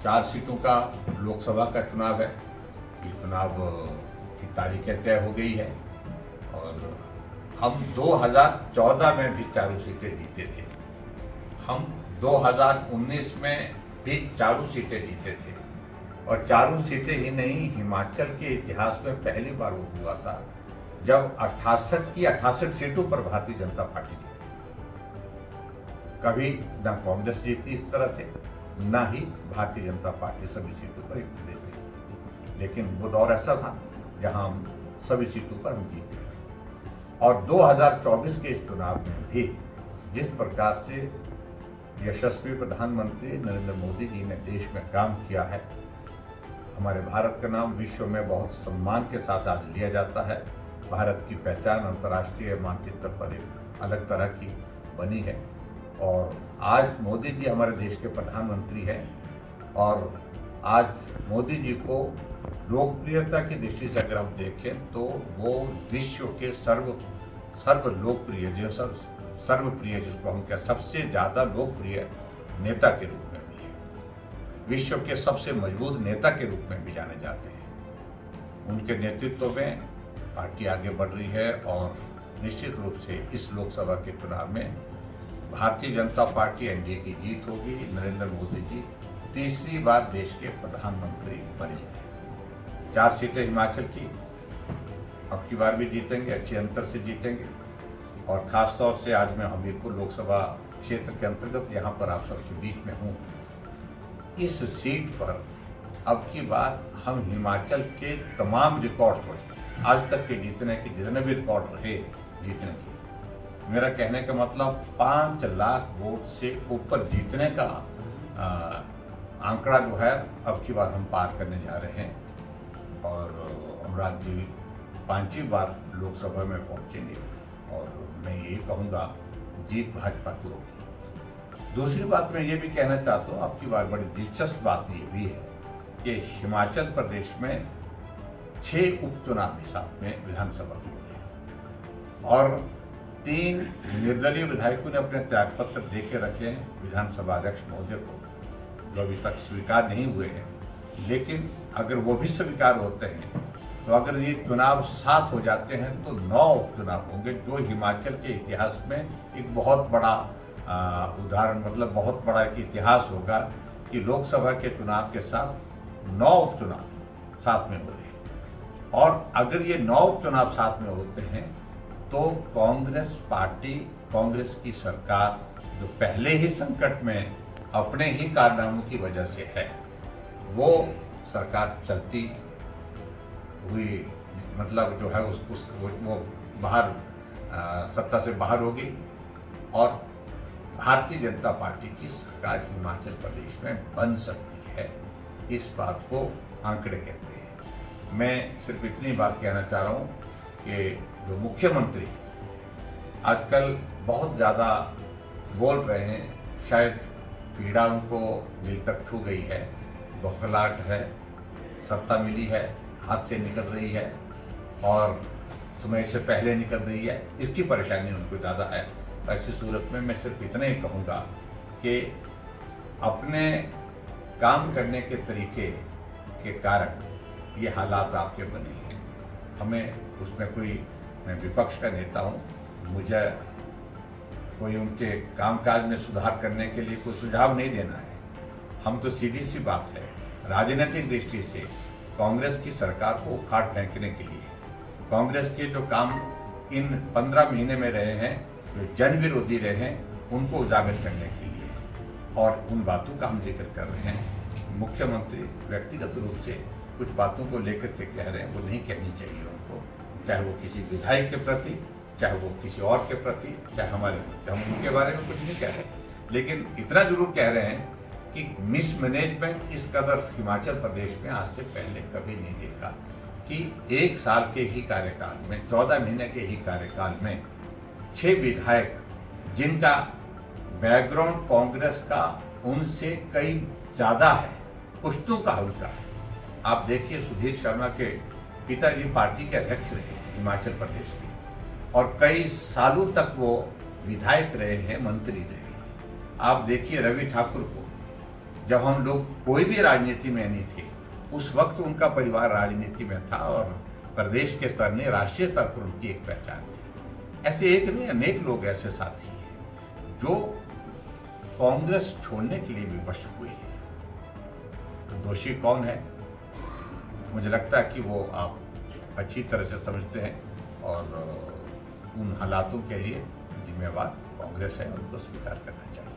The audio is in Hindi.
4 सीटों का लोकसभा का चुनाव है। ये चुनाव की तारीखें तय हो गई है और हम 2014 में भी चारों सीटें जीते थे। हम 2019 में भी चारों सीटें जीते थे और चारों सीटें ही नहीं, हिमाचल के इतिहास में पहली बार वो हुआ था जब 68 सीटों पर भारतीय जनता पार्टी जीती। कभी न कांग्रेस जीती इस तरह से, न ही भारतीय जनता पार्टी सभी सीटों पर एक प्रदेश में जीती थी। लेकिन वो दौर ऐसा था जहां हम सभी सीटों पर हम जीते और 2024 के इस चुनाव में भी जिस प्रकार से यशस्वी प्रधानमंत्री नरेंद्र मोदी जी ने देश में काम किया है, हमारे भारत का नाम विश्व में बहुत सम्मान के साथ आज लिया जाता है। भारत की पहचान अंतर्राष्ट्रीय मानचित्र पर एक अलग तरह की बनी है और आज मोदी जी हमारे देश के प्रधानमंत्री हैं और आज मोदी जी को लोकप्रियता की दृष्टि से अगर हम देखें तो वो विश्व के सर्व लोकप्रिय सर्वप्रिय जिसको हम कहें सबसे ज़्यादा लोकप्रिय नेता के रूप में भी है, विश्व के सबसे मजबूत नेता के रूप में भी जाने जाते हैं। उनके नेतृत्व में पार्टी आगे बढ़ रही है और निश्चित रूप से इस लोकसभा के चुनाव में भारतीय जनता पार्टी एनडीए की जीत होगी। नरेंद्र मोदी जी तीसरी बार देश के प्रधानमंत्री बनेंगे। 4 सीटें हिमाचल की अब की बार भी जीतेंगे, अच्छे अंतर से जीतेंगे और ख़ास तौर से आज मैं हमीरपुर लोकसभा क्षेत्र के अंतर्गत यहाँ पर आप सबके बीच में हूँ। इस सीट पर अब की बार हम हिमाचल के तमाम रिकॉर्ड तोड़ेंगे, आज तक के जीतने के जितने भी रिकॉर्ड रहे जीतने के। मेरा कहने का मतलब 5 लाख वोट से ऊपर जीतने का आंकड़ा जो है अब की बार हम पार करने जा रहे हैं और अनुराग जी 5वीं बार लोकसभा में पहुंचेंगे और मैं ये कहूँगा जीत भाजपा की होगी। दूसरी बात मैं ये भी कहना चाहता हूँ, अब की बार बड़ी दिलचस्प बात ये भी है कि हिमाचल प्रदेश में 6 उपचुनाव भी साथ में विधानसभा की हुए हैं और 3 निर्दलीय विधायकों ने अपने त्यागपत्र दे के रखे हैं विधानसभा अध्यक्ष महोदय को, जो अभी तक स्वीकार नहीं हुए हैं। लेकिन अगर वो भी स्वीकार होते हैं तो अगर ये चुनाव 7 हो जाते हैं तो 9 उपचुनाव होंगे, जो हिमाचल के इतिहास में एक बहुत बड़ा उदाहरण, मतलब बहुत बड़ा एक इतिहास होगा कि लोकसभा के चुनाव के साथ 9 उपचुनाव साथ में हो रहे हैं। और अगर ये 9 उपचुनाव साथ में होते हैं तो कांग्रेस पार्टी, कांग्रेस की सरकार जो पहले ही संकट में अपने ही कारनामों की वजह से है, वो सरकार चलती हुई मतलब जो है वो बाहर सत्ता से बाहर होगी और भारतीय जनता पार्टी की सरकार हिमाचल प्रदेश में बन सकती है। इस बात को आंकड़े कहते हैं। मैं सिर्फ इतनी बात कहना चाह रहा हूँ कि जो मुख्यमंत्री आजकल बहुत ज़्यादा बोल रहे हैं, शायद पीड़ा उनको दिल तक छू गई है, बौखलाहट है, सत्ता मिली है, हाथ से निकल रही है और समय से पहले निकल रही है, इसकी परेशानी उनको ज़्यादा है। ऐसी सूरत में मैं सिर्फ इतना ही कहूँगा कि अपने काम करने के तरीके के कारण ये हालात आपके बने हैं। हमें उसमें कोई, मैं विपक्ष का नेता हूँ, मुझे कोई उनके कामकाज में सुधार करने के लिए कोई सुझाव नहीं देना है। हम तो सीधी सी बात है, राजनीतिक दृष्टि से कांग्रेस की सरकार को उखाड़ फेंकने के लिए, कांग्रेस के जो काम इन 15 महीने में रहे हैं, जो जन विरोधी रहे हैं, उनको उजागर करने के लिए और उन बातों का हम जिक्र कर रहे हैं। मुख्यमंत्री व्यक्तिगत रूप से कुछ बातों को लेकर के कह रहे हैं, वो नहीं कहनी चाहिए उनको, चाहे वो किसी विधायक के प्रति, चाहे वो किसी और के प्रति, चाहे हमारे प्रति। हम उनके बारे में कुछ नहीं कह रहे, लेकिन इतना जरूर कह रहे हैं कि मिसमैनेजमेंट इस कदर हिमाचल प्रदेश में आज से पहले कभी नहीं देखा कि 1 साल के ही कार्यकाल में, 14 महीने के ही कार्यकाल में 6 विधायक जिनका बैकग्राउंड कांग्रेस का उनसे कई ज़्यादा है, पुश्तों का उनका है। आप देखिए, सुधीर शर्मा के पिताजी पार्टी के अध्यक्ष रहे हिमाचल प्रदेश के और कई सालों तक वो विधायक रहे हैं, मंत्री रहे। आप देखिए रवि ठाकुर को, जब हम लोग कोई भी राजनीति में नहीं थे, उस वक्त उनका परिवार राजनीति में था और प्रदेश के स्तर ने राष्ट्रीय स्तर पर उनकी एक पहचान थी। ऐसे एक नहीं, अनेक लोग ऐसे साथी हैं जो कांग्रेस छोड़ने के लिए विवश हुए हैं। तो दोषी कौन है? मुझे लगता है कि वो आप अच्छी तरह से समझते हैं और उन हालातों के लिए जिम्मेवार कांग्रेस है, उनको स्वीकार करना चाहिए।